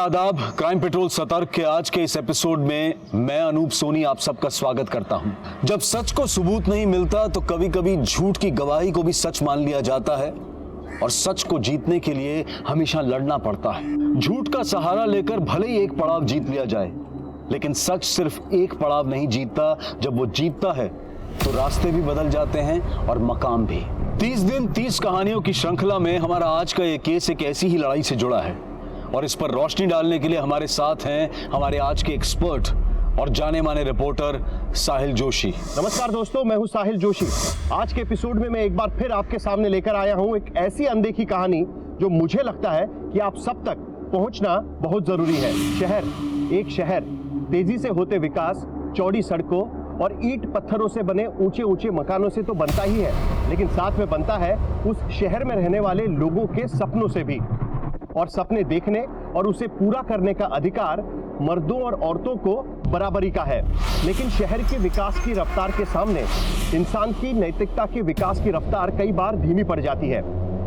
आदाब। Crime petrol सतर्क के आज के इस एपिसोड में मैं अनूप सोनी आप सबका स्वागत करता हूं। जब सच को सबूत नहीं मिलता तो कभी कभी झूठ की गवाही को भी सच मान लिया जाता है और सच को जीतने के लिए हमेशा लड़ना पड़ता है। झूठ का सहारा लेकर भले ही एक पड़ाव जीत लिया जाए, लेकिन सच सिर्फ एक पड़ाव नहीं जीतता। जब वो जीतता है तो रास्ते भी बदल जाते हैं और मकाम भी। 30 दिन 30 कहानियों की श्रृंखला में हमारा आज का ये केस एक ऐसी ही लड़ाई से जुड़ा है और इस पर रोशनी डालने के लिए हमारे साथ हैं हमारे आज के एक्सपर्ट और जाने माने रिपोर्टर साहिल जोशी। नमस्कार दोस्तों, मैं हूं साहिल जोशी। आज के एपिसोड में मैं एक बार फिर आपके सामने लेकर आया हूं एक ऐसी अनदेखी कहानी जो मुझे लगता है कि आप सब तक पहुंचना बहुत जरूरी है। एक शहर तेजी से होते विकास, चौड़ी सड़कों और ईंट पत्थरों से बने ऊंचे ऊंचे मकानों से तो बनता ही है, लेकिन साथ में बनता है उस शहर में रहने वाले लोगों के सपनों से भी। और सपने देखने और उसे पूरा करने का अधिकार मर्दों और औरतों को बराबरी का है। लेकिन शहर के विकास की रफ्तार के सामने इंसान की नैतिकता के विकास की रफ्तार कई बार धीमी पड़ जाती है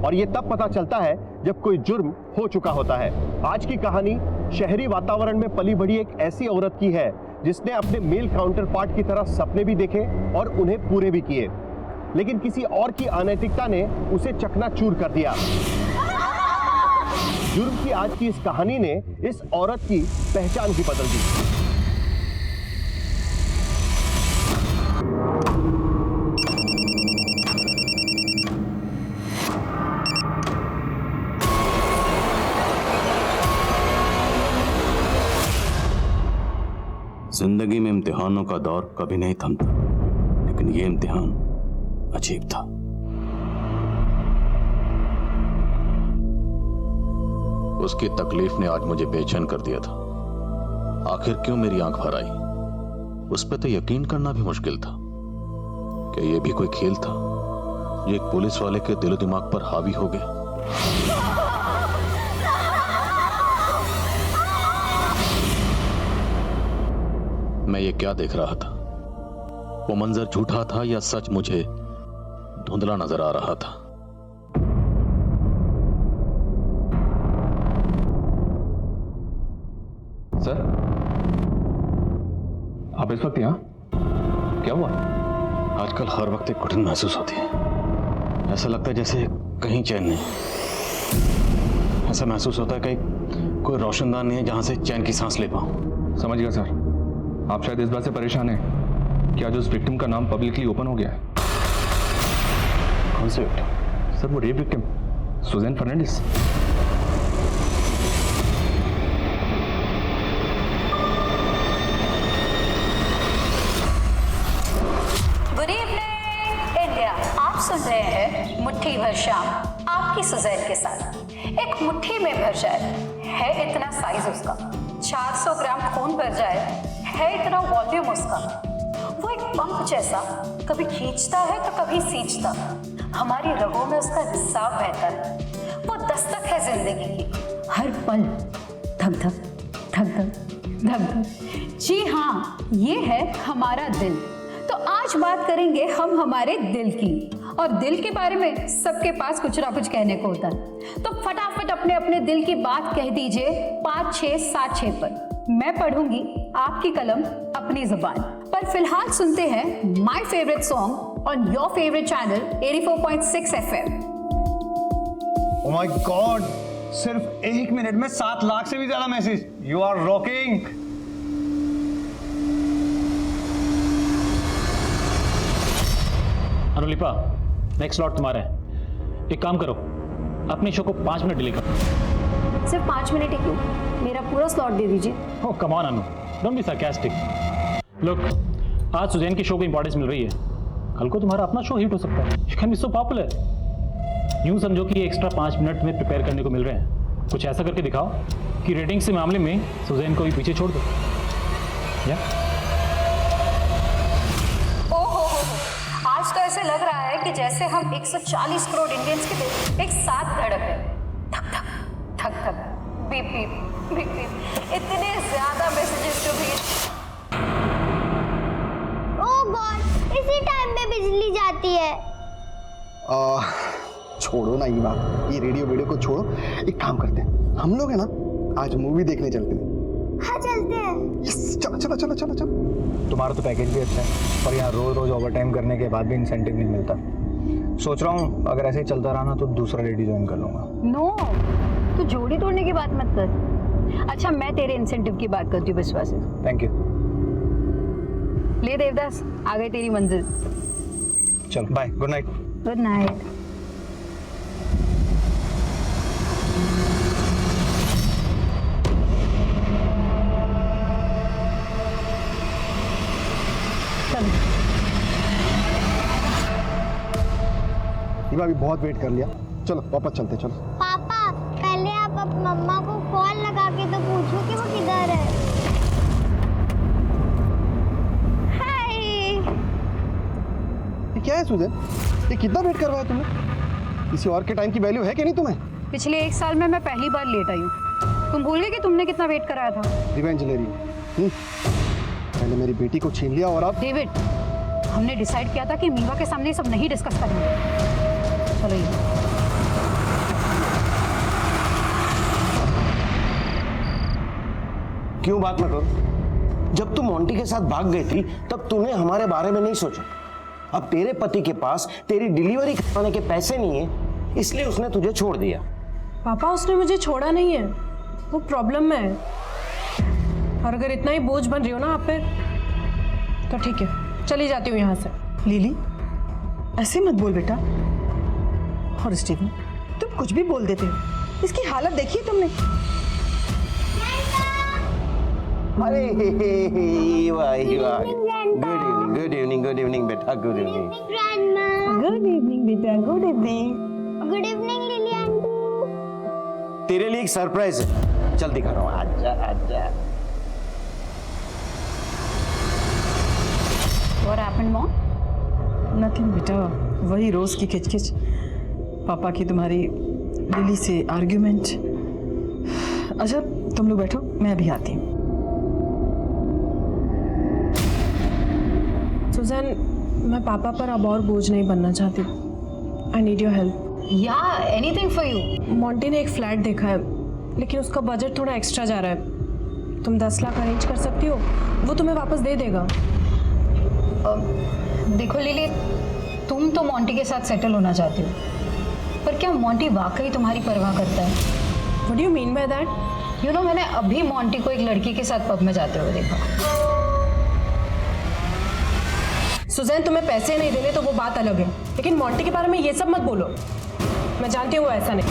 और ये तब पता चलता है जब कोई जुर्म हो चुका होता है। आज की कहानी शहरी वातावरण में पली बढ़ी एक ऐसी औरत की है जिसने अपने मेल काउंटर पार्ट की तरह सपने भी देखे और उन्हें पूरे भी किए, लेकिन किसी और की अनैतिकता ने उसे चकनाचूर कर दिया। जुर्म की आज की इस कहानी ने इस औरत की पहचान ही बदल दी। जिंदगी में इम्तिहानों का दौर कभी नहीं थमता, लेकिन ये इम्तिहान अजीब था। उसकी तकलीफ ने आज मुझे बेचैन कर दिया था। आखिर क्यों मेरी आंख भर आई, उस पर तो यकीन करना भी मुश्किल था। क्या ये भी कोई खेल था जो एक पुलिस वाले के दिलो दिमाग पर हावी हो गया? मैं ये क्या देख रहा था? वो मंजर झूठा था या सच मुझे धुंधला नजर आ रहा था? सर, आप इस वक्त यहाँ? क्या हुआ? आजकल हर वक्त एक घुटन महसूस होती है। ऐसा लगता है जैसे कहीं चैन नहीं। ऐसा महसूस होता है कि कोई रोशनदान नहीं है जहां से चैन की सांस ले पाऊं। समझ गया सर। आप शायद इस बात से परेशान हैं कि आज उस विक्टिम का नाम पब्लिकली ओपन हो गया है। कौन से विक्टिम? सर, वो rape victim Susan Fernandes. Good evening India. आप सुन रहे हैं मुट्ठी भर शाम आपकी सुजैन के साथ। एक मुट्ठी में भर जाए है इतना साइज उसका, 400 ग्राम खून भर जाए है इतना वॉल्यूम उसका। वो एक पंप जैसा कभी खींचता है तो कभी सींचता। हमारी रगों में उसका रिसाव बहता है। वो दस्तक है जिंदगी की, हर पल धक धक धक धक धक धक। जी हाँ, ये है हमारा दिल। तो आज बात करेंगे हम हमारे दिल की, और दिल के बारे में सबके पास कुछ ना कुछ कहने को होता है। तो फटाफट अपने अपने दिल की बात कह दीजिए 5676 पर। मैं पढ़ूंगी आपकी कलम अपनी जुबान पर। फिलहाल सुनते हैं my favourite song on your favourite channel 84.6 FM। Oh my god, सिर्फ 1 मिनट में 7 लाख से भी ज्यादा message. You are rocking. Anulipa, next slot तुम्हारा है। एक काम करो, अपने शो को 5 मिनट डिले करो। सिर्फ 5 मिनट ही क्यों, मेरा पूरा स्लॉट दे दीजिए। Oh come on Anu, don't be sarcastic। Look, आज सुजैन की शो को इंपॉर्टेंस मिल रही है, कल को तुम्हारा अपना शो हिट हो सकता है। You can be so popular. यूं समझो कि एक्स्ट्रा 5 मिनट में प्रिपेयर करने को मिल रहे हैं। कुछ ऐसा करके दिखाओ कि रेटिंग्स के मामले में सुजैन को भी पीछे छोड़ दो। या आज तो ऐसे लग रहा है कि जैसे हम 140 करोड़ इंडियंस के दिल एक साथ धड़क है। धक धक धक धक, बीप बीप बीप बीप। इतने ज्यादा मैसेजेस जो भी। ओह गॉड, इसी टाइम में बिजली जाती है। छोड़ो ना ये बात, ये रेडियो वीडियो को छोड़ो। एक काम करते हैं, हम लोग है ना आज मूवी देखने चलते हैं। हाँ चलते हैं। चलो चलो चलो चलो चलो। तुम्हारा तो पैकेज भी अच्छा है, पर यहाँ रोज रोज ओवर टाइम करने के बाद भी इंसेंटिव नहीं मिलता। सोच रहा हूँ अगर ऐसे ही चलता रहा ना तो दूसरा लेडी ज्वाइन कर लूंगा। नो, तू जोड़ी तोड़ने की बात मत कर। अच्छा, मैं तेरे इंसेंटिव की बात करती हूँ विश्वास से। Thank you. ले देवदास, आ गई तेरी मंजिल। चलो bye, good night. Good night. Hima भी बहुत वेट कर लिया, चलो वापस चलते। चलो पापा, पहले आप मम्मा को कॉल लगा के तो पूछो कि वो किधर है। हाय। ये क्या है सुजन, ये कितना वेट करवाया तुमने? किसी और के टाइम की वैल्यू है कि नहीं तुम्हें? पिछले 1 साल में मैं पहली बार लेट आई हूँ। तुम भूल गए कि तुमने कितना वेट कराया था? रिवेंज ले रही हो। मैंने मेरी बेटी को छीन लिया और अब डेविड, हमने डिसाइड किया था कि मीवा के सामने ये सब नहीं डिस्कस करेंगे। चलो ये क्यों बात ना करो? जब तुम मोंटी के साथ भाग गई थी तब तूने हमारे बारे में नहीं सोचा। अब तेरे पति के पास तेरी डिलीवरी करवाने के पैसे नहीं है, इसलिए उसने तुझे छोड़ दिया। पापा, उसने मुझे छोड़ा नहीं है, वो प्रॉब्लम में है। और अगर इतना ही बोझ बन रही हो ना आप पे, तो ठीक है, चली जाती हूँ यहाँ से। लिली, ऐसे मत बोल बेटा। और स्टीवन, तुम कुछ भी बोल देते हो। इसकी हालत देखिए तुमने। अरे गुड इवनिंग बेटा, गुड इवनिंग। गुड इवनिंग बेटा, good evening. Good evening lily aunty. तेरे लिए एक सरप्राइज है, चल दिखा रहा हूँ। आजा आजा। What happened, Mom? नथिंग बेटा, वही रोज की खिचखिच। पापा की तुम्हारी लिली से आर्ग्यूमेंट। अच्छा तुम लोग बैठो, मैं अभी आती हूँ। सुजैन, मैं पापा पर अब और बोझ नहीं बनना चाहती। I need your help. Yeah, anything for you. Monty ने एक फ्लैट देखा है, लेकिन उसका बजट थोड़ा एक्स्ट्रा जा रहा है। तुम 10 लाख अरेंज कर सकती हो, वो तुम्हें वापस दे देगा। देखो लिली, तुम तो मोंटी के साथ सेटल होना चाहती हो, पर क्या मोंटी वाकई तुम्हारी परवाह करता है? What do you mean by that? You know, मैंने अभी मोंटी को एक लड़की के साथ पब में जाते हुए देखा। सुजैन, तुम्हें पैसे नहीं देने तो वो बात अलग है, लेकिन मोंटी के बारे में ये सब मत बोलो। मैं जानती हूँ वो ऐसा नहीं।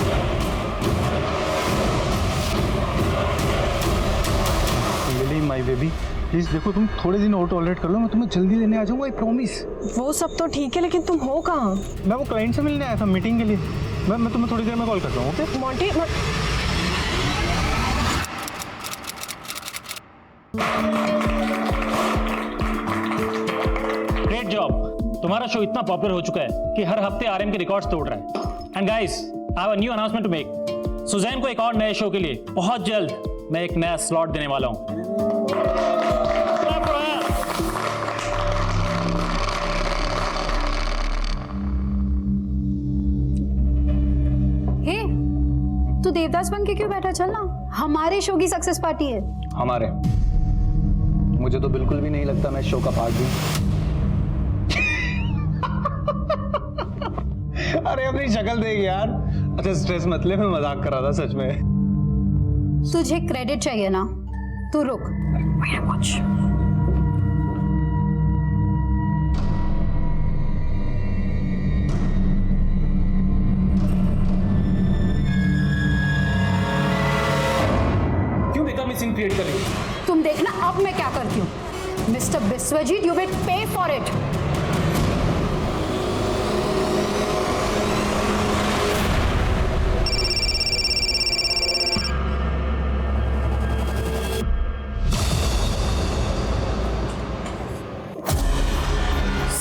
लिली माय बेबी, प्लीज देखो, तुम थोड़े दिन और टॉलरेट कर लो, मैं तुम्हें जल्दी लेने आ जाऊंगा, आई प्रॉमिस। वो सब तो ठीक है, लेकिन तुम हो कहाँ? मैं वो क्लाइंट से मिलने आया था मीटिंग के लिए। मैं तुम्हें थोड़ी देर में कॉल करता हूँ, ओके? Monty, great job. तुम्हारा शो इतना पॉपुलर हो चुका है कि हर हफ्ते आरएम के रिकॉर्ड्स तोड़ रहा है। And guys, I have a new announcement to make. Susan को एक और नए शो के लिए बहुत जल्द मैं एक नया स्लॉट देने वाला हूं। हे, तू देवदास बन के क्यों बैठा? चल ना, हमारे शो की सक्सेस पार्टी है। हमारे? मुझे तो बिल्कुल भी नहीं लगता मैं शो का पार्ट भी। अरे अपनी शक्ल देख यार। अच्छा स्ट्रेस मत ले, मैं मजाक कर रहा था सच में। तुझे क्रेडिट चाहिए ना, तू रुक। कुछ क्यों बेकार में सीन क्रिएट कर रही हो? तुम देखना अब मैं क्या करती हूँ। Mister Biswajit, you will pay for it.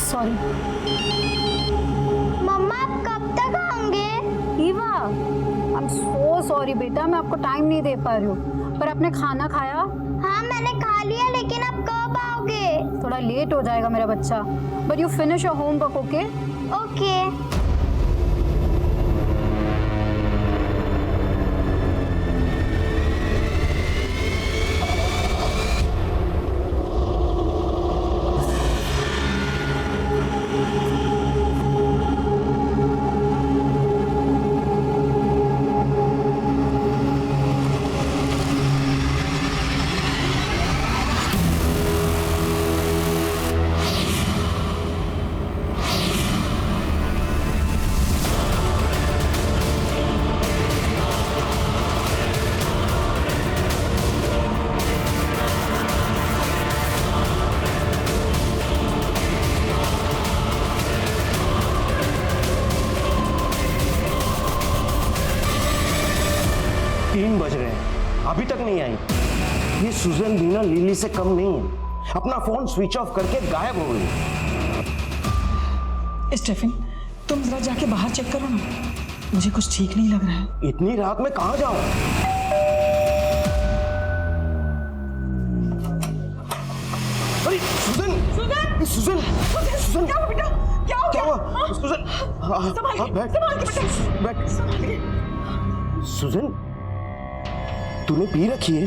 Sorry मम्मा, आप कब तक आएंगे? Eva, I am so sorry बेटा, मैं आपको टाइम नहीं दे पा रही हूँ। पर आपने खाना खाया? हाँ मैंने खा लिया, लेकिन आप कब आओगे? थोड़ा लेट हो जाएगा मेरा बच्चा, but you finish your homework, okay? Okay. 3 बज रहे हैं, अभी तक नहीं आई। ये सुजन भी ना लिली से कम नहीं है, अपना फोन स्विच ऑफ करके गायब हो गई। स्टेफन, तुम जरा जाके बाहर चेक करो ना, मुझे कुछ ठीक नहीं लग रहा है। इतनी रात में कहां जाऊं? अरे सुजन, सुजन, सुजन, सुजन, क्या हुआ बेटा? क्या हुआ? सुजन, संभाल के बैठ। सुजन, तूने पी रखी है?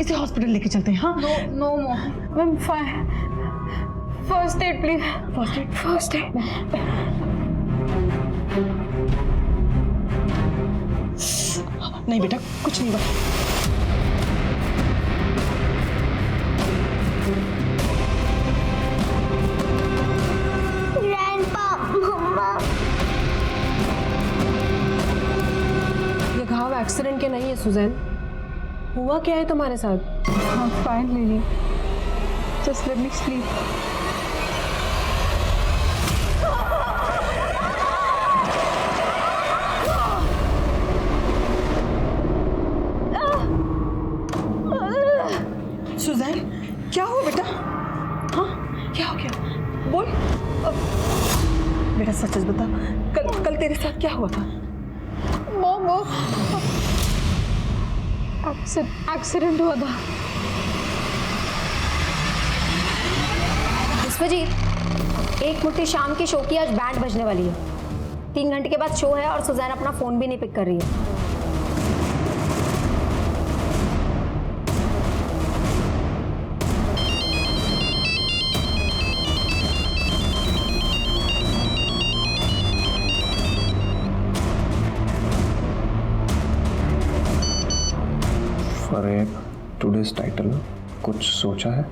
इसे हॉस्पिटल लेके चलते हैं। हाँ, no ma'am, fine. First aid please. First aid. नहीं बेटा, कुछ नहीं हुआ। ये घाव एक्सीडेंट के नहीं है सुजैन। हुआ क्या है तुम्हारे साथ? I'm fine, Lily. Just let me sleep. Susan, क्या हुआ बेटा? हाँ, क्या हो गया? बोल। बेटा सच सच बता, कल तेरे साथ क्या हुआ था? वो एक्सीडेंट हुआ था। विश्वजीत, एक मुट्ठी शाम की शो की आज बैंड बजने वाली है। 3 घंटे के बाद शो है और सुजैन अपना फोन भी नहीं पिक कर रही है। फॉर टुडेज टाइटल कुछ सोचा है?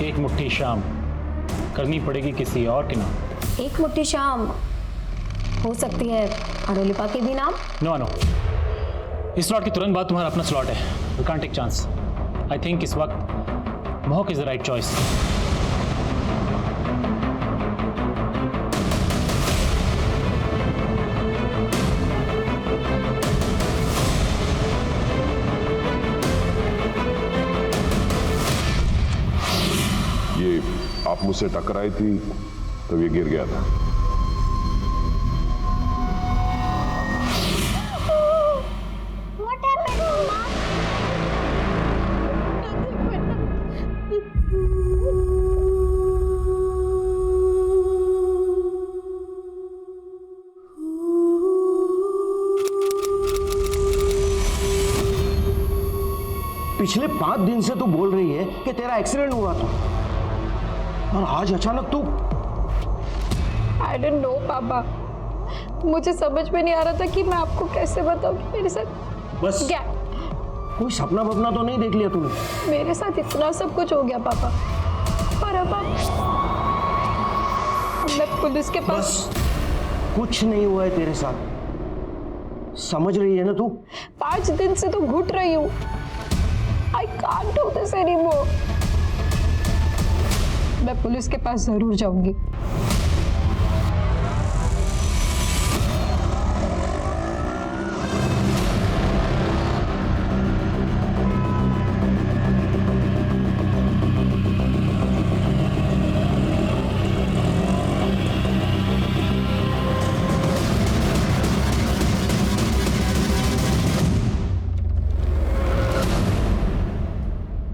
एक मुट्ठी शाम करनी पड़ेगी किसी और के नाम। एक मुट्ठी शाम हो सकती है अरोलिपा के भी नाम। नो, इस स्लॉट के तुरंत बाद तुम्हारा अपना स्लॉट है। You can't take chance. I think इस वक्त महक इज द राइट चॉइस। ये आप मुझसे टकराई थी तो ये गिर गया था। What happened, Mama? पिछले 5 दिन से तू बोल रही है कि तेरा एक्सीडेंट हुआ था, और आज अचानक तू। आई डोंट नो पापा, मुझे समझ में नहीं आ रहा था कि मैं आपको कैसे बताऊं कि मेरे साथ बस क्या। कोई सपना वपना तो नहीं देख लिया तूने? मेरे साथ इतना सब कुछ हो गया पापा, पर अब मैं पुलिस के पास। कुछ नहीं हुआ है तेरे साथ, समझ रही है ना तू? 5 दिन से तो घुट रही हूँ। I can't do this anymore. मैं पुलिस के पास जरूर जाऊंगी।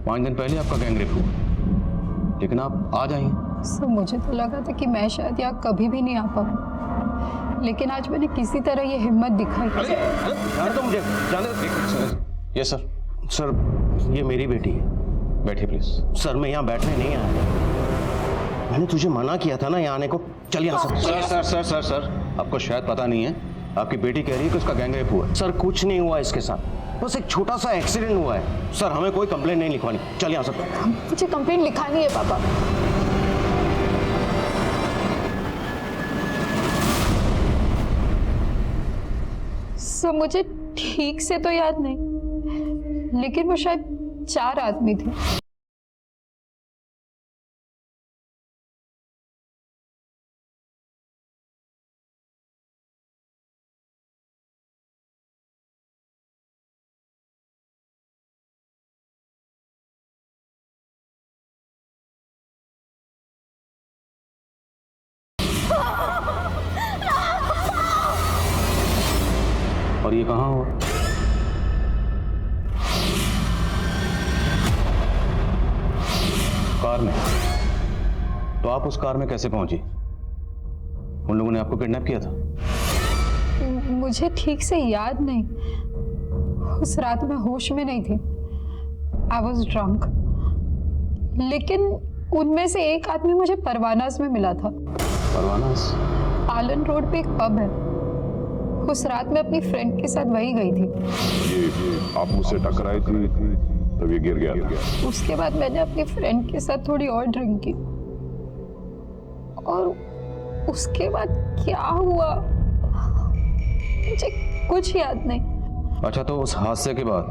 पाँच दिन पहले आपका गैंगरेप हुआ, लेकिन आप आज आई हैं। सर, मुझे तो लगा था कि मैं शायद यहाँ कभी भी नहीं आ पाऊँ, लेकिन आज मैंने किसी तरह ये हिम्मत दिखाई। यार तो मुझे जाने दो। Yes sir. सर, ये मेरी बेटी है। बैठिए प्लीज। सर, मैं यहाँ बैठने नहीं आया, मैंने तुझे मना किया था ना यहाँ आने को। चल यहाँ से। Sir sir sir sir sir आपको शायद पता नहीं है, आपकी बेटी कह रही है कि उसका गैंगरेप हुआ है। सर, कुछ नहीं हुआ इसके साथ, बस एक छोटा सा एक्सीडेंट हुआ है। सर, हमें कोई कंप्लेंट नहीं लिखवानी। चल यहाँ से। मुझे कंप्लेंट लिखानी है पापा। सर, मुझे ठीक से तो याद नहीं, लेकिन वो शायद 4 आदमी थे। और ये कहाँ हुआ? कार में। तो आप उस कार में कैसे पहुंची? उन लोगों ने आपको किडनैप किया था? मुझे ठीक से याद नहीं, उस रात मैं होश में नहीं थी। I was drunk. लेकिन उनमें से एक आदमी मुझे परवानास में मिला था। परवानास? आलन रोड पे एक पब है, उस रात मैं अपनी फ्रेंड के साथ वही गई थी। ये आप मुझसे टकराई थी तब ये गिर गया। उसके बाद मैंने अपनी फ्रेंड के साथ थोड़ी और ड्रिंक की, और उसके बाद क्या हुआ मुझे कुछ याद नहीं। अच्छा, तो उस हादसे के बाद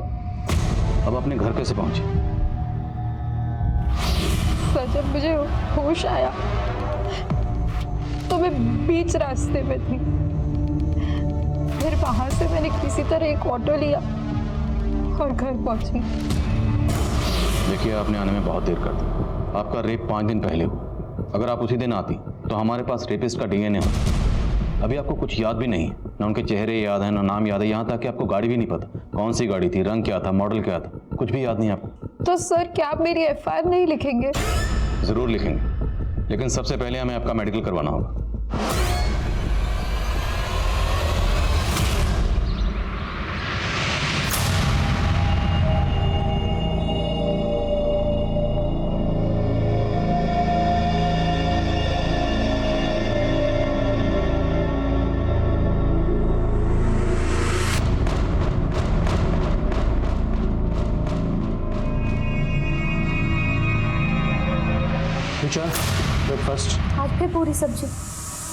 अब अपने घर कैसे पहुंची? सर, जब मुझे होश आया तो मैं बीच रास्ते में थी। फिर वहां से मैंने किसी तरह एक ऑटो लिया और घर पहुंची। देखिए, आपने आने में बहुत देर कर दी। आपका रेप 5 दिन पहले हुआ। अगर आप उसी दिन आती तो हमारे पास रेपिस्ट का डीएनए होता। अभी आपको कुछ याद भी नहीं है, ना उनके चेहरे याद है, ना नाम याद है, यहाँ तक कि आपको गाड़ी भी नहीं पता कौन सी गाड़ी थी, रंग क्या था, मॉडल क्या था, कुछ भी याद नहीं आपको। तो सर, क्या आप मेरी एफआईआर नहीं लिखेंगे? जरूर लिखेंगे, लेकिन सबसे पहले हमें आपका मेडिकल करवाना होगा। ब्रेकफास्ट। आज फिर पूरी सब्जी?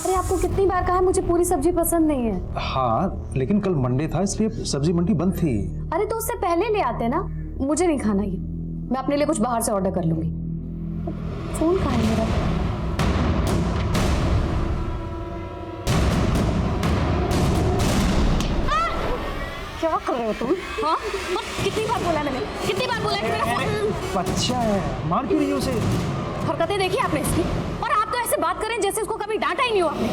अरे आपको कितनी बार कहा है मुझे पूरी सब्जी पसंद नहीं है। हाँ, लेकिन कल मंडे था इसलिए सब्जी मंडी बंद थी। अरे तो उससे पहले ले आते ना। मुझे नहीं खाना ये, मैं अपने लिए कुछ बाहर से ऑर्डर कर लूंगी। फोन कहाँ है मेरा? क्या कर रहे हो तुम? हाँ, कितनी बार बोला मैंने, कितनी बार बोला कि मेरा फोन। बच्चा है, मार क्यों रही है उसे? हरकतें देखी आपने इसकी? और आप तो ऐसे बात करें जैसे उसको कभी डांटा ही नहीं हुआ आपने।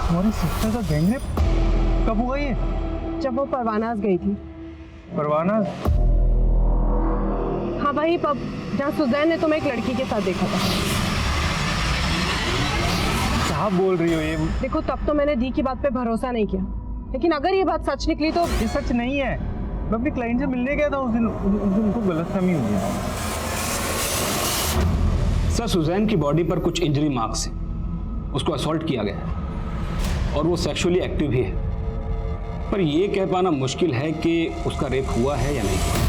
तुम्हारी सिस्टर का गैंगरेप कब हुआ ये? जब वो परवानास गई थी। परवानास? हाँ, वही पब जहाँ सुजैन ने तुम्हें एक लड़की के साथ देखा था। क्या बोल रही हो ये? देखो, तब तो मैंने दी की बात पे भरोसा नहीं किया, लेकिन अगर ये बात सच निकली तो। ये सच नहीं है। मैं अपनी क्लाइंट से मिलने गया था उस दिन उनको गलतफहमी हुई है। सर, सुजैन की बॉडी पर कुछ इंजरी मार्क्स हैं। उसको असॉल्ट किया गया है और वो सेक्सुअली एक्टिव भी है, पर यह कह पाना मुश्किल है कि उसका रेप हुआ है या नहीं।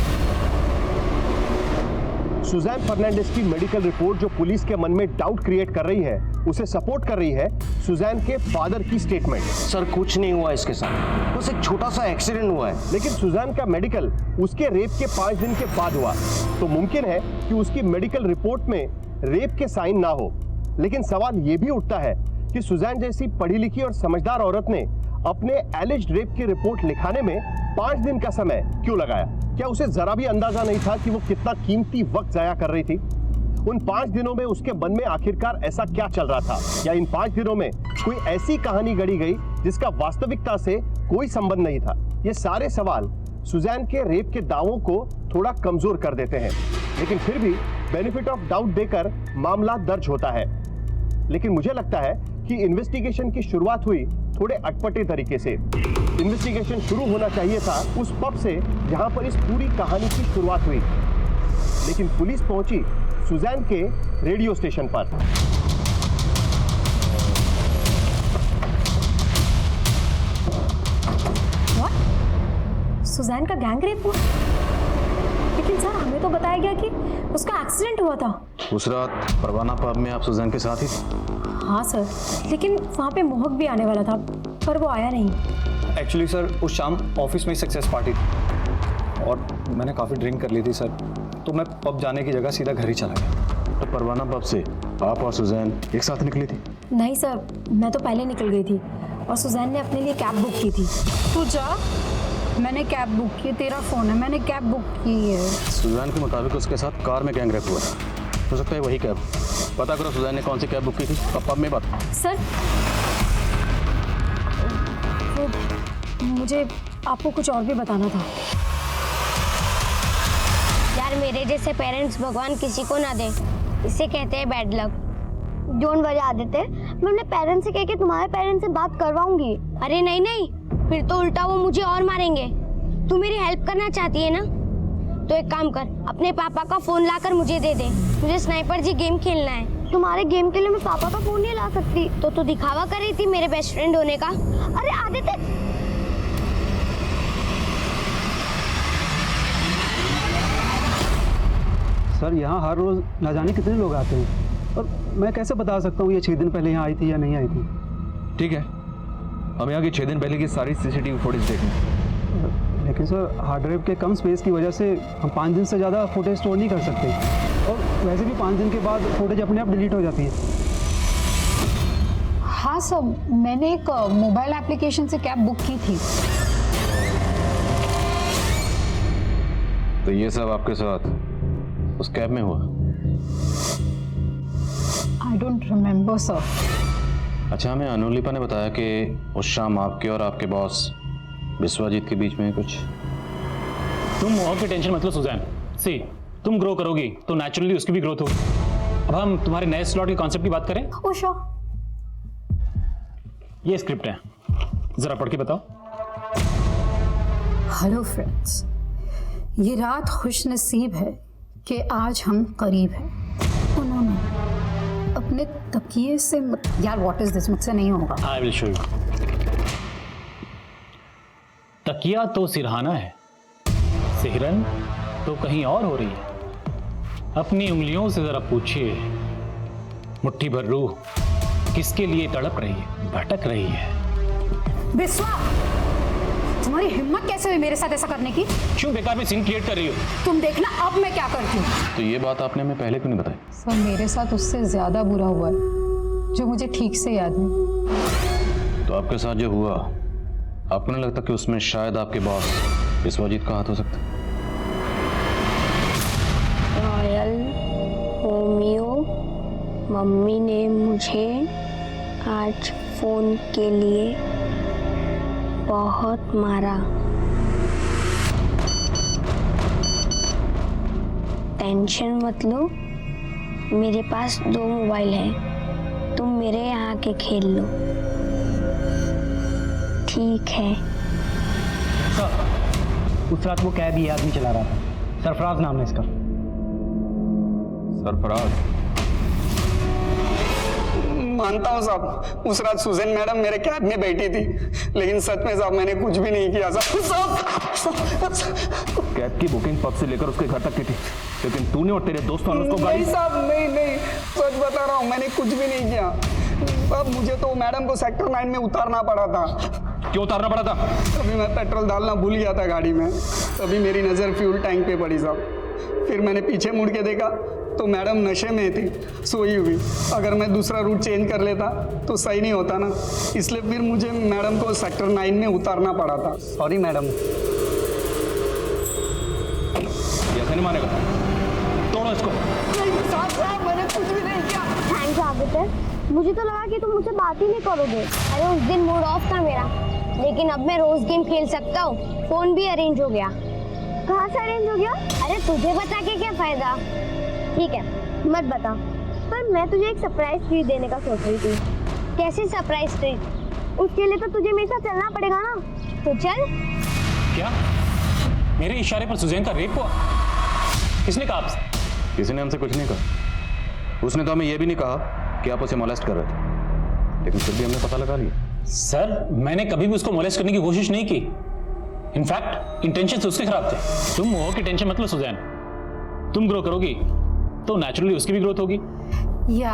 सुजैन फर्नांडिस की मेडिकल रिपोर्ट जो पुलिस के मन में डाउट क्रिएट कर रही है, उसे सपोर्ट कर रही है सुजैन के फादर की स्टेटमेंट। सर, कुछ नहीं हुआ इसके साथ, बस एक छोटा सा एक्सीडेंट हुआ है। लेकिन सुजैन का मेडिकल उसके रेप के 5 दिन के बाद हुआ, तो मुमकिन है कि उसकी मेडिकल रिपोर्ट में रेप के साइन ना हो। लेकिन सवाल यह भी उठता है कि सुजैन जैसी पढ़ी लिखी और समझदार औरत ने अपने एलिज्ड रेप की रिपोर्ट लिखाने में 5 दिन का समय क्यों लगाया? क्या उसे जरा भी अंदाजा नहीं था कि वो कितना कीमती वक्त जाया कर रही थी? उन 5 दिनों में उसके मन में आखिरकार ऐसा क्या चल रहा था? या इन 5 दिनों में कोई ऐसी कहानी गढ़ी गई जिसका वास्तविकता से कोई संबंध नहीं था? ये सारे सवाल सुजैन के रेप के दावों को थोड़ा कमजोर कर देते हैं, लेकिन फिर भी बेनिफिट ऑफ डाउट देकर मामला दर्ज होता है। लेकिन मुझे लगता है कि इन्वेस्टिगेशन की शुरुआत हुई थोड़े अटपटे तरीके से। इन्वेस्टिगेशन शुरू होना चाहिए था उस पब से जहां पर इस पूरी कहानी की शुरुआत हुई, लेकिन पुलिस पहुंची सुजैन के रेडियो स्टेशन पर। सुजैन का गैंग रेप हुआ? लेकिन सर, हमें तो बताया गया कि उसका एक्सीडेंट हुआ था। उस रात परवाना पब में आप सुजैन के साथ ही थे? हाँ सर, लेकिन वहाँ पे मोहक भी आने वाला था, पर वो आया नहीं। एक्चुअली सर, उस शाम ऑफिस में सक्सेस पार्टी थी और मैंने काफ़ी ड्रिंक कर ली थी सर, तो मैं पब जाने की जगह सीधा घर ही चला गया। तो परवाना पब से आप और सुजैन एक साथ निकली थी? नहीं सर, मैं तो पहले निकल गई थी और सुजैन ने अपने लिए कैब बुक की थी। तू जा, मैंने कैब बुक की, तेरा फोन है, मैंने कैब बुक की है। सुजैन के मुताबिक उसके साथ कार में गैंग रेप हुआ था। हो सकता है वही कैब। पता करो सुजैन ने कौन सी कैब बुक की थी। अब में बात। सर मुझे आपको कुछ और भी बताना था। यार मेरे जैसे पेरेंट्स भगवान किसी को ना दे, इसे कहते हैं bad luck. Don't worry Aditya, मैं अपने पेरेंट्स से कह के तुम्हारे पेरेंट्स से बात करवाऊंगी। अरे नहीं नहीं, फिर तो उल्टा वो मुझे और मारेंगे। तू मेरी हेल्प करना चाहती है ना, तो एक काम कर, अपने पापा का फोन लाकर मुझे दे दे। मुझे स्नाइपर जी गेम खेलना है। तुम्हारे गेम के लिए मैं पापा का फोन नहीं ला सकती। तो तू दिखावा कर रही थी मेरे बेस्ट फ्रेंड होने का। अरे आदित्य, सर यहाँ हर रोज ना जाने कितने लोग आते हैं, और मैं कैसे बता सकता हूँ ये 6 दिन पहले यहाँ आई थी या नहीं आई थी। ठीक है, हम यहाँ की 6 दिन पहले की सारी CCTV फुटेज देखें। लेकिन सर हार्ड ड्राइव के कम स्पेस की वजह से हम 5 दिन से ज़्यादा फुटेज स्टोर नहीं कर सकते, और वैसे भी 5 दिन के बाद फुटेज अपने आप डिलीट हो जाती है। हाँ सर, मैंने एक मोबाइल एप्लीकेशन से कैब बुक की थी। तो ये सब आपके साथ उस कैब में हुआ? I don't remember sir. अच्छा, हमें अनुलिपा ने बताया कि उस शाम आपके और आपके बॉस विश्वजीत के बीच में कुछ। तुम और की टेंशन मतलब सुजैन, सी तुम ग्रो करोगी तो नेचुरली उसकी भी ग्रोथ होगी। अब हम तुम्हारे नए स्लॉट के कॉन्सेप्ट की बात करें। उषा, ये स्क्रिप्ट है, जरा पढ़ के बताओ। हेलो फ्रेंड्स, ये रात खुश नसीब है कि आज हम करीब हैं। उन्होंने अपने तकिए से यार व्हाट इज दिस, मुझसे नहीं होगा। I will show you. तकिया तो सिरहाना है, सिहरन तो कहीं और हो रही है। अपनी उंगलियों से जरा पूछिए, मुट्ठी भर रूह किसके लिए तड़प रही है, भटक रही है। बिस्वा, तुम्हारी हिम्मत कैसे हुई मेरे साथ ऐसा करने की? क्यों बेकार में सीन क्रिएट कर रही हो? तुम देखना अब मैं क्या करती हूँ। तो ये बात आपने हमें पहले क्यों नहीं बताई? सर मेरे साथ उससे ज्यादा बुरा हुआ है, जो मुझे ठीक से याद है। तो आपके साथ जो हुआ, आपको नहीं लगता कि उसमें शायद आपके बॉस विश्वजीत का हाथ हो सकता है? रॉयल होमियो, मम्मी ने मुझे आज फोन के लिए बहुत मारा। टेंशन मत लो, मेरे पास 2 मोबाइल हैं, तुम मेरे यहाँ के खेल लो, ठीक है? सर उस रात वो कैब ये आदमी चला रहा था, सरफराज नाम है इसका। सरफराज? मानता हूँ साहब, उस रात सुजैन मैडम मेरे कैब में बैठी थी, लेकिन सच में साहब मैंने कुछ भी नहीं किया साहब। कैब की बुकिंग पब से लेकर उसके घर तक की थी, लेकिन तूने और तेरे दोस्तों ने उसको नहीं साहब, नहीं, सच बता रहा हूँ, मैंने कुछ भी नहीं किया। अब मुझे तो मैडम को सेक्टर 9 में उतारना पड़ा था। क्यों उतारना पड़ा था? अभी मैं पेट्रोल डालना भूल गया था गाड़ी में, तभी मेरी नज़र फ्यूल टैंक पे पड़ी साहब। फिर मैंने पीछे मुड़ के देखा तो मैडम नशे में थी, सोई हुई। अगर मैं दूसरा रूट चेंज कर लेता तो सही नहीं होता ना, इसलिए फिर मुझे मैडम को सेक्टर 9 में उतारना पड़ा था। Sorry madam. ऐसे नहीं मानेगा, तोड़ो इसको। साहब मैंने कुछ भी नहीं किया। थैंक्स आदित्य, मुझे तो लगा कि तुम मुझसे बात ही नहीं करोगे। अरे उस दिन मूड ऑफ था मेरा, लेकिन अब मैं रोज गेम खेल सकता हूँ। फोन भी अरेंज हो गया। कहाँ से अरेंज हो गया? अरे तुझे बता के क्या फायदा। ठीक है मत बता, पर मैं तुझे एक सरप्राइज ट्रीट देने का सोच रही थी। कैसी सरप्राइज ट्रीट? उसके लिए तो तुझे मेरे साथ चलना पड़ेगा ना, तो चल। क्या मेरे इशारे पर सुजैन का रेप हुआ? किसने कहा आपसे? किसी ने हमसे कुछ नहीं कहा। उसने तो हमें यह भी नहीं कहा कि आप उसे मोलेस्ट कर रहे थे, लेकिन फिर भी हमने पता लगा लिया। सर मैंने कभी भी उसको मोलेस्ट करने की कोशिश नहीं की। इनफैक्ट इंटेंशन उसके खराब थे। तुम वो की टेंशन मत लो सुजैन, तुम ग्रो करोगी तो नेचुरली उसकी भी ग्रोथ होगी। या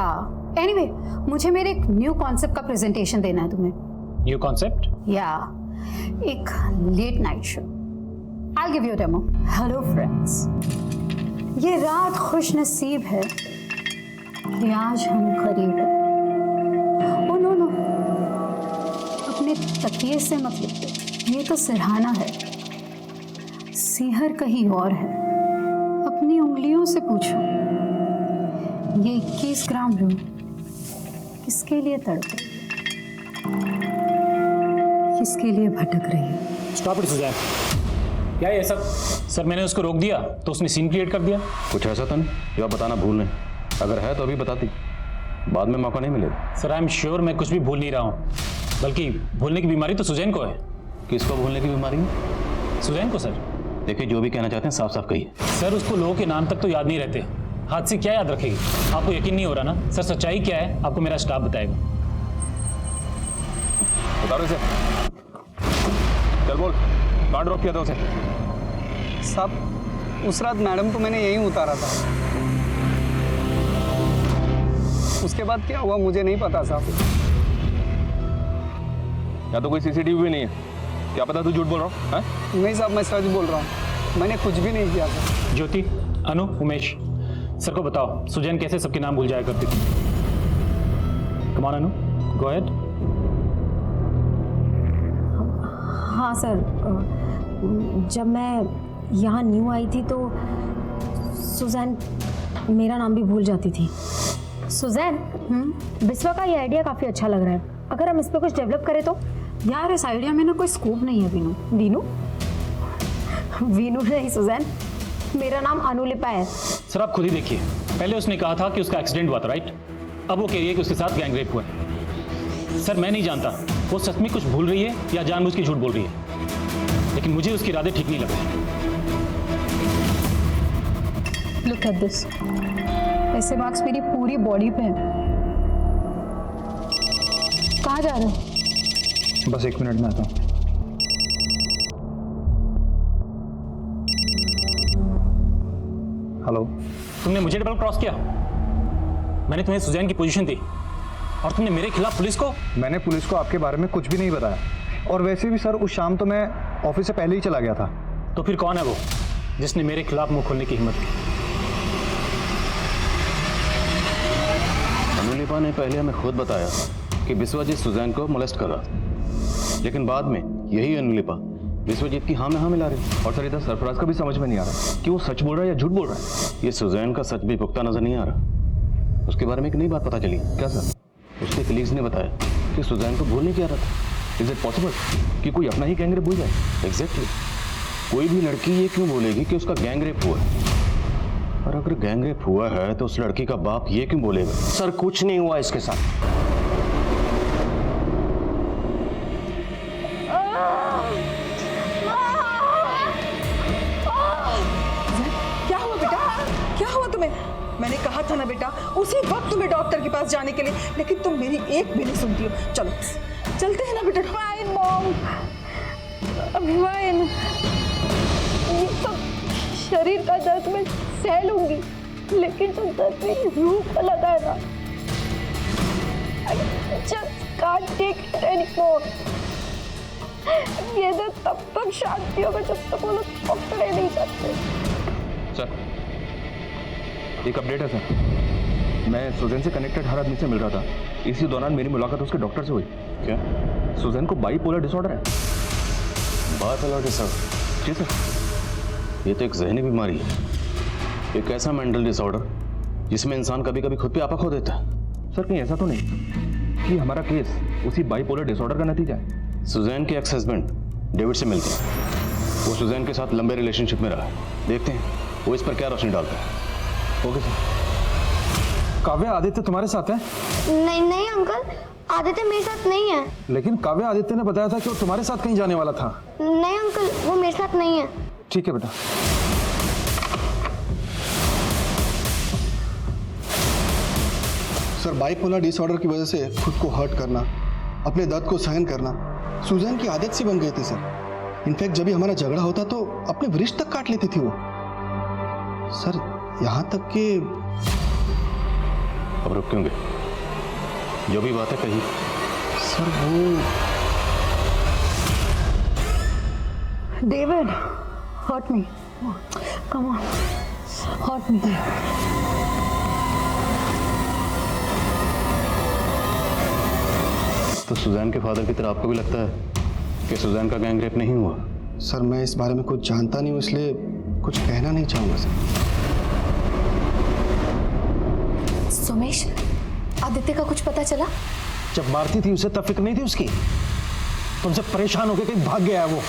एनीवे, मुझे मेरे एक न्यू कॉन्सेप्ट का प्रेजेंटेशन देना है तुम्हें। New concept? या एक late night show. I give you demo. Hello friends, ये रात खुश नसीब है कि आज हम करीब हैं। ओ नो अपने तकिए से मत लिखो, ये तो सिरहाना है। सिहर कहीं और है। अपनी उंगलियों से पूछो, ये 21 ग्राम रूह किसके लिए तड़पे, किसके लिए भटक रही है? Stop it Susan. क्या है ये सब? सर मैंने उसको रोक दिया तो उसने सीन क्रिएट कर दिया। कुछ ऐसा तो नहीं जो आप बताना भूल रहे हैं? अगर है तो अभी बताती, बाद में मौका नहीं मिलेगा। सर आई एम श्योर मैं कुछ भी भूल नहीं रहा हूँ, बल्कि भूलने की बीमारी तो सुजैन को है। किसको भूलने की बीमारी है? सुजैन को सर। देखिए जो भी कहना चाहते हैं साफ साफ कहिए। सर उसको लोगों के नाम तक तो याद नहीं रहते, हाथ से क्या याद रखेगी? आपको यकीन नहीं हो रहा ना? सर सच्चाई क्या है आपको मेरा स्टाफ बताएगा। बता रहे से चल बोल, कहाँ ड्रॉप किया था उसे? साहब उस रात मैडम को मैंने यहीं उतारा था, उसके बाद क्या हुआ मुझे नहीं पता साहब। या तो कोई सीसीटीवी भी नहीं है, क्या पता तू झूठ बोल रहा है? नहीं साहब मैं सच बोल रहा हूँ, मैंने कुछ भी नहीं किया सर। ज्योति, अनु, उमेश, सर को बताओ सुजैन कैसे सबके नाम भूल जाया करती थी। कम ऑन अनु, गो अहेड। हाँ सर, जब मैं यहाँ न्यू आई थी तो सुजैन मेरा नाम भी भूल जाती थी। सुजैन, बिस्वा का ये आइडिया काफ़ी अच्छा लग रहा है, अगर हम इस पर कुछ डेवलप करें तो? यार इस आइडिया में ना कोई स्कोप नहीं है वीनू। वीनू? वीनू नहीं सुजैन, मेरा नाम अनुलिपा है। सर आप खुद ही देखिए, पहले उसने कहा था कि उसका एक्सीडेंट हुआ था, राइट? अब वो कह रही है कि उसके साथ गैंग रेप हुआ है। सर मैं नहीं जानता वो सच में कुछ भूल रही है या जानबूझ के झूठ बोल रही है, लेकिन मुझे उसके इरादे ठीक नहीं लग रहे। लुक एट दिस, ऐसे मार्क्स मेरी पूरी बॉडी पे हैं। कहाँ जा रहे हो? बस 1 मिनट में आता हूँ। हेलो, तुमने मुझे डबल क्रॉस किया। मैंने तुम्हें सुजैन की पोजीशन दी और तुमने मेरे खिलाफ पुलिस को। मैंने पुलिस को आपके बारे में कुछ भी नहीं बताया, और वैसे भी सर उस शाम तो मैं ऑफिस से पहले ही चला गया था। तो फिर कौन है वो जिसने मेरे खिलाफ मुंह खोलने की हिम्मत की? अनुलिपा ने पहले हमें खुद बताया कि विश्वजीत सुजैन को मोलेस्ट कर रहा था, लेकिन बाद में यही अनुलिपा विश्वजीत की हाँ में हाँ मिला रही। और सर इधर सरफराज का भी समझ में नहीं आ रहा कि वो सच बोल रहा है या झूठ बोल रहा है। ये सुजैन का सच भी पुख्ता नजर नहीं आ रहा। उसके बारे में एक नई बात पता चली। क्या सर? उसके कलीग्स ने बताया कि सुजैन को भूलने की आदत है। इज इट पॉसिबल कि कोई अपना ही गैंग रेप भूल जाए? एग्जैक्टली। कोई भी लड़की ये क्यों बोलेगी कि उसका गैंग रेप हुआ है? और अगर गैंग रेप हुआ है तो उस लड़की का बाप ये क्यों बोलेगा? सर कुछ नहीं हुआ इसके साथ। क्या हुआ बेटा? क्या हुआ तुम्हें? मैंने कहा था ना बेटा उसी वक्त तुम्हें डॉक्टर के पास जाने के लिए, लेकिन तुम मेरी एक भी नहीं सुनती हो। चलो चलते हैं ना बेटा। Fine mom, fine. ये सब शरीर का दर्द मैं सह लूंगी, लेकिन जो दर्द मेरी रूह का लगा है ना, I just can't take it anymore। ये दर्द तब तक शांति होगा जब तक वो लोग पकड़े नहीं जाते। सर एक अपडेट है सर, मैं सुजैन से कनेक्टेड हर आदमी से मिल रहा था। इसी दौरान मेरी मुलाकात उसके डॉक्टर से हुई। क्या सुजैन को बाइपोलर डिसऑर्डर है? Bipolar disorder? जी सर। ये तो एक जहनी बीमारी है, एक ऐसा मेंटल डिसऑर्डर जिसमें इंसान कभी कभी खुद पे आपा खो देता है। सर कहीं ऐसा तो नहीं कि हमारा केस उसी बाइपोलर डिसऑर्डर का नतीजा है? सुजैन के एक्स हस्बैंड डेविड से मिलते हैं। वो सुजैन के साथ लंबे रिलेशनशिप में रहा है। देखते हैं वो इस पर क्या रोशनी डालता है। Okay sir. काव्या आदित्य तुम्हारे साथ है? नहीं नहीं अंकल, आदित्य मेरे साथ नहीं है। लेकिन काव्या आदित्य ने बताया था कि वो तुम्हारे साथ कहीं जाने वाला था। नहीं अंकल, वो मेरे साथ नहीं है। ठीक है बेटा। सर बाइपोलर डिसऑर्डर की वजह से खुद को हर्ट करना, अपने दर्द को सहन करना सुजैन की आदत सी बन गई थी सर। इनफैक्ट जब भी हमारा झगड़ा होता तो अपने वृष्ठ तक काट लेती थी वो। सर यहाँ तक कि अब रुक क्यों गए? जो भी बातें कही। सर वो David, hurt me, come on, hurt me। तो सुजैन के फादर की तरह आपको भी लगता है कि सुजैन का गैंग रेप नहीं हुआ? सर मैं इस बारे में कुछ जानता नहीं हूँ, इसलिए कुछ कहना नहीं चाहूँगा सर। सुमेश, आदित्य का कुछ पता चला? जब मारती थी उसे तब फिक्र नहीं थी उसकी? तुमसे परेशान होकर कहीं भाग गया है वो।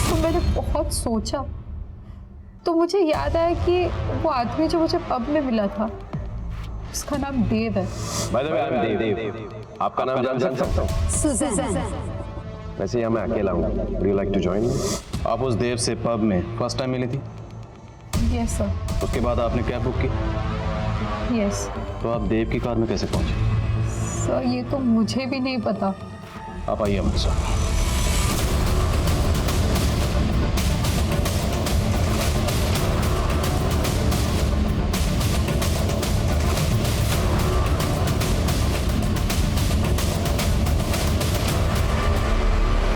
तो मैंने बहुत सोचा तो मुझे याद आया कि वो आदमी जो मुझे पब में मिला था उसका नाम देव है। By the way, I am Dev. आपका नाम जान सकता हूँ? सुजैन। वैसे यहाँ मैं अकेला हूँ। Would you like to join me? आप उस देव से पब में फर्स्ट टाइम मिली थी? Yes sir. उसके बाद आपने कैब बुक की? यस। तो आप देव की कार में कैसे पहुंचे? सर ये तो मुझे भी नहीं पता। आप आइए हमारे साथ।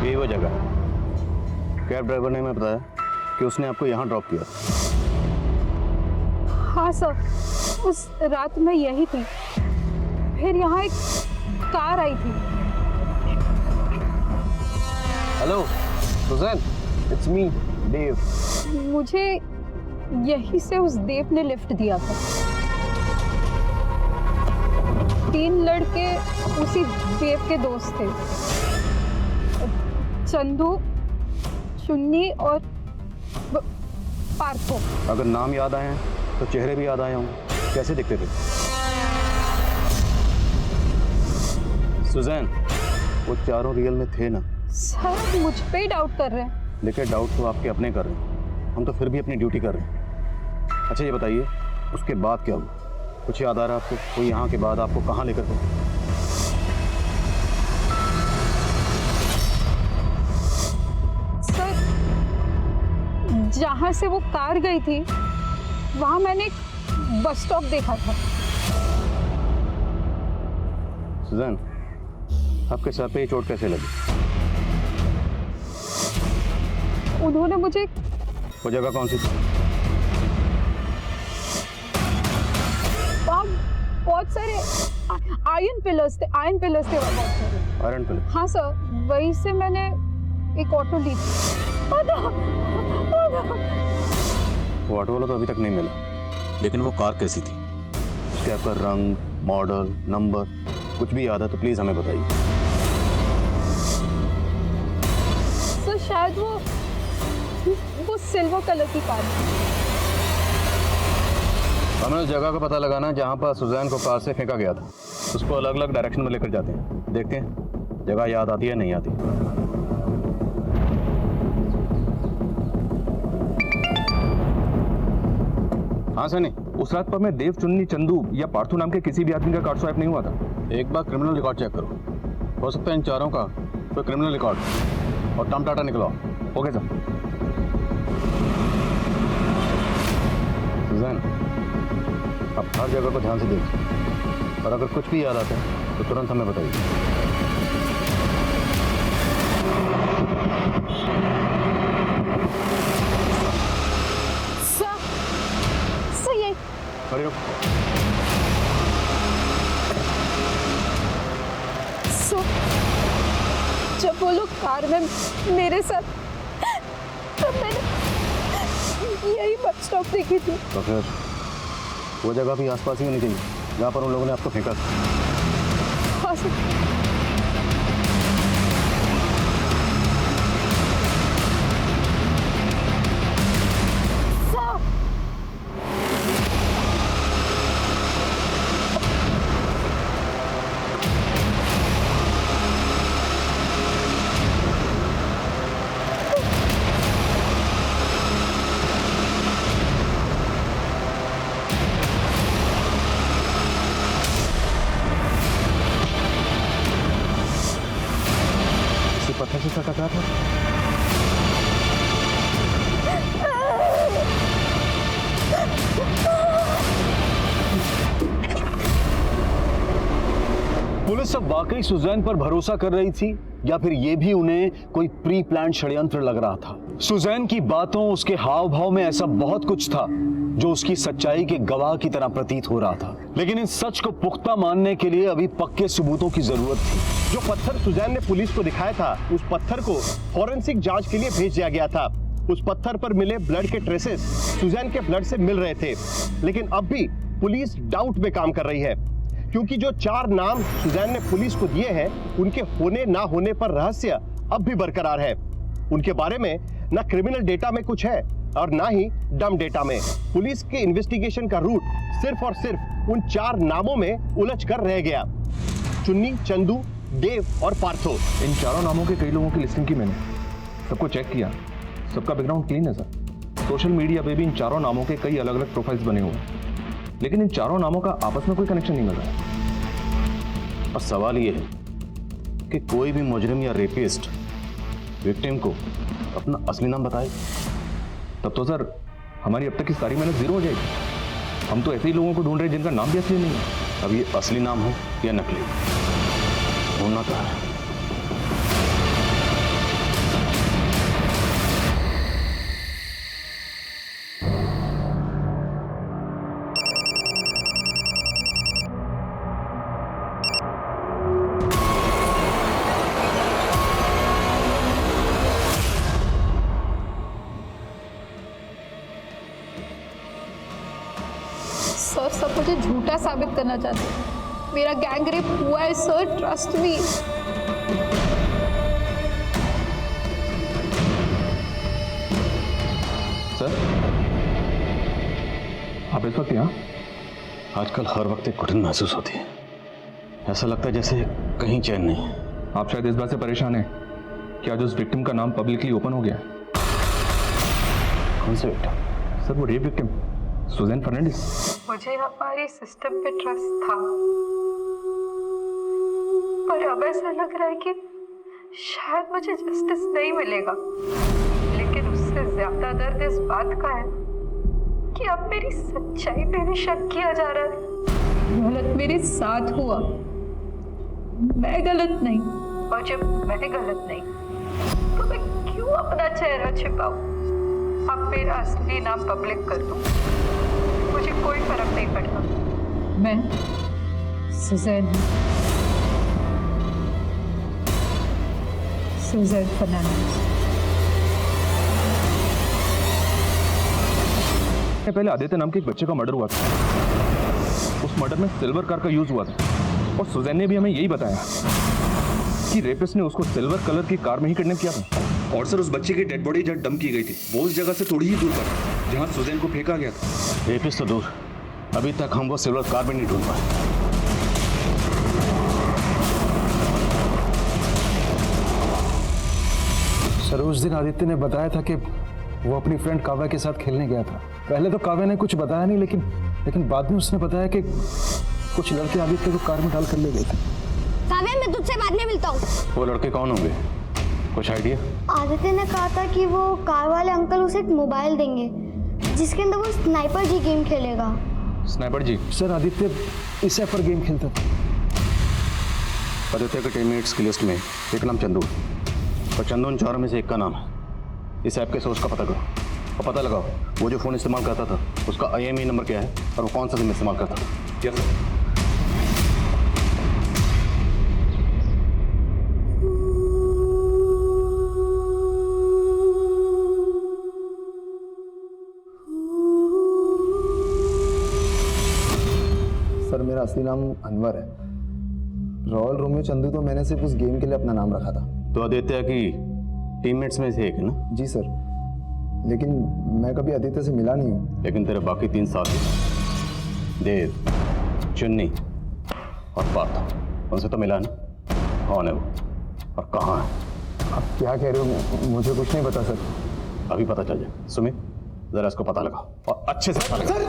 यही वो जगह। कैब ड्राइवर ने हमें बताया कि उसने आपको यहाँ ड्रॉप किया। हाँ सर, उस रात मैं यही थी। फिर यहाँ एक कार आई थी। हेलो सुजैन, इट्स मी देव। मुझे यहीं से उस देव ने लिफ्ट दिया था। 3 लड़के उसी देव के दोस्त थे, चंदू, चुन्नी और पार्थो। अगर नाम याद आए हैं तो चेहरे भी याद आए होंगे। कैसे दिखते थे? सुजैन, वो चारों रियल में थे ना? सर मुझ पे ही डाउट कर रहे हैं। देखिए, डाउट तो आपके अपने कर रहे हैं, हम तो फिर भी अपनी ड्यूटी कर रहे हैं। अच्छा ये बताइए, उसके बाद क्या हुआ? कुछ याद आ रहा है आपको? कोई यहाँ के बाद आपको कहाँ लेकर गए? सर जहाँ से वो कार गई थी वहाँ मैंने एक बस स्टॉप देखा था। सुजैन, आपके सर पे ये चोट कैसे लगी? उन्होंने मुझे वो जगह कौन सी थी? वहाँ बहुत सारे आयरन पिलर्स थे वहाँ बहुत सारे। Iron pillar? हाँ सर, वहीं से मैंने एक ऑटो ली थी। वो ऑटो वाला तो अभी तक नहीं मिला, लेकिन वो कार कैसी थी? उसके आपका रंग, मॉडल, नंबर कुछ भी याद है तो प्लीज हमें बताइए। सर शायद वो सिल्वर कलर की कार थी। हमें उस जगह का पता लगाना है जहाँ पर सुजैन को कार से फेंका गया था। उसको अलग अलग डायरेक्शन में लेकर जाते हैं, देखते हैं जगह याद आती है नहीं आती। हाँ सनी, उस रात पर मैं देव, चुन्नी, चंदू या पार्थू नाम के किसी भी आदमी का कार्ड स्वाइप नहीं हुआ था। एक बार क्रिमिनल रिकॉर्ड चेक करो, हो सकता है इन चारों का कोई क्रिमिनल रिकॉर्ड और टर्म डाटा निकलवाओ। Okay sir. सुजैन, आप हर जगह को ध्यान से देखिए और अगर कुछ भी याद आता है तो तुरंत हमें बताइए। खड़ी रहो। जब वो लोग कार में मेरे साथ, तब मैंने यही बस स्टॉप देखी थी। तो फिर वो जगह भी आसपास ही होनी चाहिए जहाँ पर उन लोगों ने आपको फेंका था। हाँ सर। पत्थर से टकरा था। पुलिस अब वाकई सुजैन पर भरोसा कर रही थी या फिर यह भी उन्हें कोई प्री प्लान षड्यंत्र लग रहा था? सुजैन की बातों, उसके हाव भाव में ऐसा बहुत कुछ था जो उसकी सच्चाई के गवाह की तरह प्रतीत हो रहा था। लेकिन इस सच को पुख्ता मानने के लिए अभी पक्के सबूतों की जरूरत थी। जो पत्थर सुजैन ने पुलिस को दिखाया था, उस पत्थर को फॉरेंसिक जांच के लिए भेज दिया गया था। उस पत्थर पर मिले ब्लड के ट्रेसेस सुजैन के ब्लड से मिल रहे थे। लेकिन अब भी पुलिस डाउट में काम कर रही है, क्योंकि जो 4 नाम सुजैन ने पुलिस को दिए हैं, उनके होने ना होने पर रहस्य अब भी बरकरार है। उनके बारे में ना क्रिमिनल डेटा में कुछ है और ना ही डम डेटा में। पुलिस के इन्वेस्टिगेशन का रूट सिर्फ और सिर्फ उन 4 नामों में उलझ कर रह गया, चुन्नी, चंदू, देव और पार्थो। इन चारों नामों के कई लोगों की लिस्टिंग की मैंने, सबको चेक किया, सबका बैकग्राउंड क्लीन है सर। सोशल मीडिया पे भी इन चारों नामों के कई अलग अलग प्रोफाइल्स बने हुए हैं, लेकिन इन चारों नामों का आपस में कोई कनेक्शन नहीं मिल रहा। और सवाल ये है कि कोई भी मुजरिम या रेपिस्ट विक्टिम को अपना असली नाम बताए, तब तो सर हमारी अब तक की सारी मेहनत जीरो हो जाएगी। हम तो ऐसे ही लोगों को ढूंढ रहे हैं जिनका नाम भी असली नहीं है। अब ये असली नाम हो या नकली, ढूंढना तो है। सर, सब मुझे झूठा साबित करना चाहते हैं। मेरा गैंग रेप हुआ है सर, ट्रस्ट मी। सर, आप इस वक्त यहाँ? आजकल हर वक्त एक घुटन महसूस होती है। ऐसा लगता है जैसे कहीं चैन नहीं। आप शायद इस बात से परेशान हैं कि आज उस विक्टिम का नाम पब्लिकली ओपन हो गया है। कौन से विक्टिम? सर, वो रेप विक्टिम सुजैन फर्नांडिस। मुझे हमारी सिस्टम पे ट्रस्ट था, पर अब ऐसा लग रहा है कि शायद मुझे जस्टिस नहीं मिलेगा। लेकिन उससे ज्यादा दर्द इस बात का है कि अब मेरी सच्चाई पे भी शक किया जा रहा है। गलत मेरे साथ हुआ, मैं गलत नहीं। और जब मैं गलत नहीं तो मैं क्यों अपना चेहरा छिपाऊं? अब मेरा असली नाम पब्लिक कर दो, मुझे कोई फर्क नहीं पड़ता। मैं सुजैन हूँ, सुजैन फर्नांडिस। पहले आदित्य नाम के एक बच्चे का मर्डर हुआ था। उस मर्डर में सिल्वर कार का यूज हुआ था और सुजैन ने भी हमें यही बताया कि रेपिस्ट ने उसको सिल्वर कलर की कार में ही किडनैप किया था। और सर, उस बच्चे की डेड बॉडी जहाँ डंप की गई थी वो उस जगह से थोड़ी ही दूर पर जहाँ सुजैन को फेंका गया था। रेपिस्ट तो दूर, अभी तक हम वो सिल्वर कार भी नहीं ढूंढ पाए। सर, उस दिन आदित्य ने बताया था कि वो अपनी फ्रेंड काव्या के साथ खेलने गया था। पहले तो काव्या ने कुछ बताया नहीं, लेकिन बाद में उसने बताया कि कुछ लड़के आदित्य को कार में डाल कर ले गए थे। काव्या, मैं तुझसे बाद में मिलता हूँ। वो लड़के कौन होंगे, कुछ आइडिया? आदित्य ने कहा था कि वो कार वाले अंकल उसे एक मोबाइल देंगे जिसके अंदर वो स्नाइपर जी गेम खेलेगा। स्नाइपर जी? सर, आदित्य इस ऐप पर गेम खेलता था। आदित्य के टीममेट्स की लिस्ट में एक नाम चंदू, और चंदू उन 4 में से एक का नाम है। इस ऐप के सोर्स का पता करो और पता लगाओ वो जो फ़ोन इस्तेमाल करता था उसका IMEI नंबर क्या है और वो कौन सा सिम इस्तेमाल करता था। Yes sir. सर, मेरा असली नाम अनवर है। रॉयल रोमियो चंदू तो मैंने सिर्फ उस गेम के लिए अपना नाम रखा था। तो आदित्य की टीममेट्स में से एक है ना? जी सर, लेकिन मैं कभी आदित्य से मिला नहीं हूँ। लेकिन तेरे बाकी 3 साथी देव, चुन्नी और पार्थ, उनसे तो मिला ना? कौन है वो और कहाँ है? आप क्या कह रहे हो? मुझे कुछ नहीं पता सर। अभी पता चल जाए। सुमित, जरा इसको पता लगाओ और अच्छे से पता लगाओ।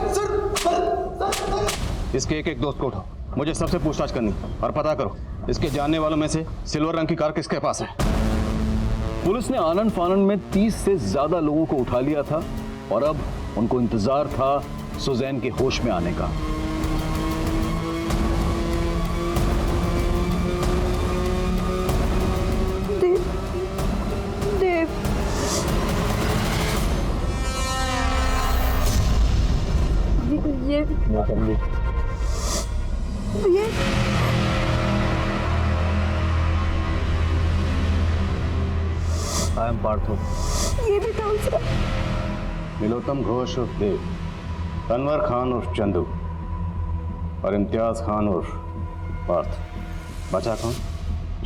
इसके एक दोस्त को उठाओ, मुझे सबसे पूछताछ करनी और पता करो इसके जानने वालों में से सिल्वर रंग की कार किसके पास है। पुलिस ने आनंद फानन में 30 से ज्यादा लोगों को उठा लिया था और अब उनको इंतजार था सुजैन के होश में आने का। ये आई एम पार्थो। ये भी ट्रांसफर। तिलोत्तम घोष उर्फ देव, अनवर खान उर्फ चंदू और इम्तियाज खान उर्फ पार्थ। बचा कौन?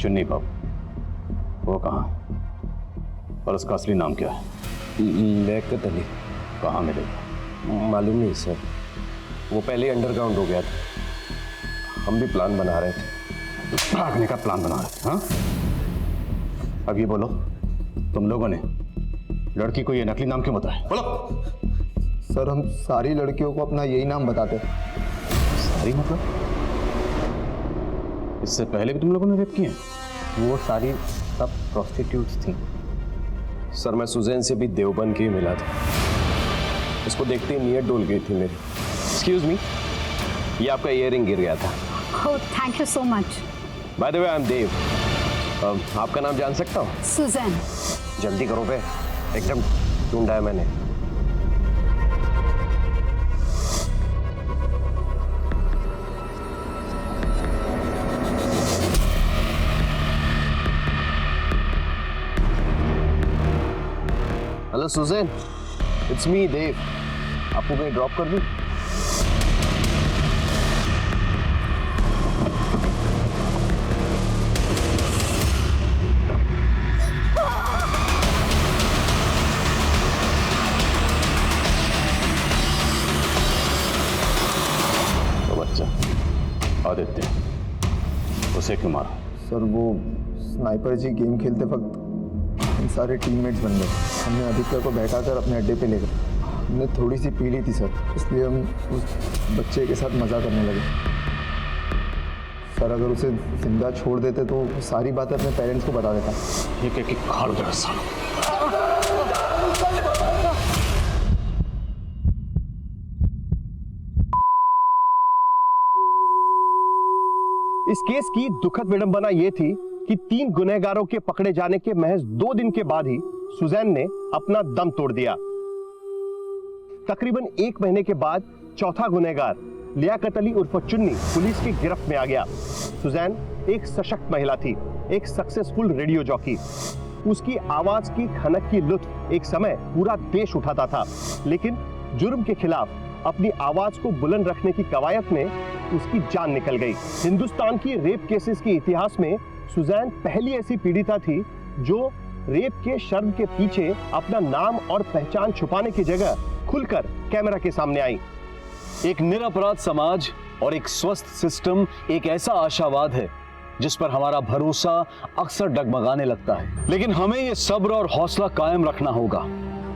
चुन्नी बाबू। वो कहाँ है और उसका असली नाम क्या है? लियाकत अली। कहाँ मिलेगा? मालूम नहीं सर, वो पहले अंडरग्राउंड हो गया था। हम भी प्लान बना रहे थे। भागने का प्लान बना रहे थे? हाँ, अब ये बोलो, तुम लोगों ने लड़की को ये नकली नाम क्यों बताया? बोलो। सर हम सारी लड़कियों को अपना यही नाम बताते। सारी मतलब? इससे पहले भी तुम लोगों ने रेप किए? वो सारी सब प्रोस्टिट्यूट्स थी। सर मैं सुजैन से भी देवबंद के ही मिला था। उसको देखते ही नीयत डोल गई थी मेरी। एक्सक्यूज मी, ये आपका इयररिंग गिर गया था। Oh, thank you so much. By the way I am Dev. आपका नाम जान सकता हूँ? सुजैन। जल्दी करो बे, एकदम ढूंढा है मैंने। हेलो सुजैन, इट्स मी देव। आपको कहीं ड्रॉप कर दूं? तो बच्चा आदित्य, उसे क्यों मारा? सर वो स्नाइपर जी गेम खेलते वक्त हम सारे टीममेट्स बन गए। हमने आदित्य को बैठाकर अपने अड्डे पे ले गए। हमने थोड़ी सी पी ली थी सर, इसलिए हम उस बच्चे के साथ मज़ा करने लगे। सर अगर उसे जिंदा छोड़ देते तो वो सारी बातें अपने पेरेंट्स को बता देता। ठीक है कि खाड़ दे सालों। इस केस की दुखद विडंबना यह थी कि 3 गुनहगारों के पकड़े जाने के महज 2 दिन के बाद ही सुजैन ने अपना दम तोड़ दिया। तकरीबन 1 महीने के बाद चौथा गुनहगार लियाकत अली उर्फ चुन्नी पुलिस की गिरफ्त में आ गया। सुजैन एक सशक्त महिला थी, एक सक्सेसफुल रेडियो जॉकी। उसकी आवाज की खनक की लुत्फ एक समय पूरा देश उठाता था, लेकिन जुर्म के खिलाफ अपनी आवाज को बुलंद रखने की कवायद में उसकी जान निकल गई। हिंदुस्तान की रेप केसेस के इतिहास में सुजैन पहली ऐसी पीड़िता थी जो रेप के शर्म के पीछे अपना नाम और पहचान छुपाने की जगह खुलकर कैमरा के सामने आई। एक निरपराध समाज और एक स्वस्थ सिस्टम एक ऐसा आशावाद है जिस पर हमारा भरोसा अक्सर डगमगाने लगता है, लेकिन हमें यह सब्र और हौसला कायम रखना होगा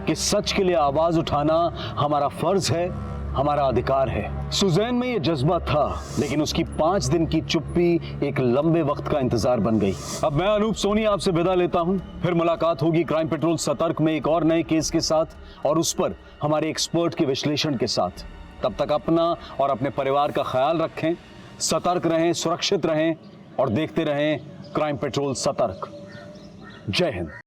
कि सच के लिए आवाज उठाना हमारा फर्ज है, हमारा अधिकार है। सुजैन में यह जज्बा था, लेकिन उसकी 5 दिन की चुप्पी एक लंबे वक्त का इंतजार बन गई। अब मैं अनूप सोनी आपसे विदा लेता हूं। फिर मुलाकात होगी क्राइम पेट्रोल सतर्क में एक और नए केस के साथ और उस पर हमारे एक्सपर्ट के विश्लेषण के साथ। तब तक अपना और अपने परिवार का ख्याल रखें, सतर्क रहें, सुरक्षित रहें और देखते रहें क्राइम पेट्रोल सतर्क। जय हिंद।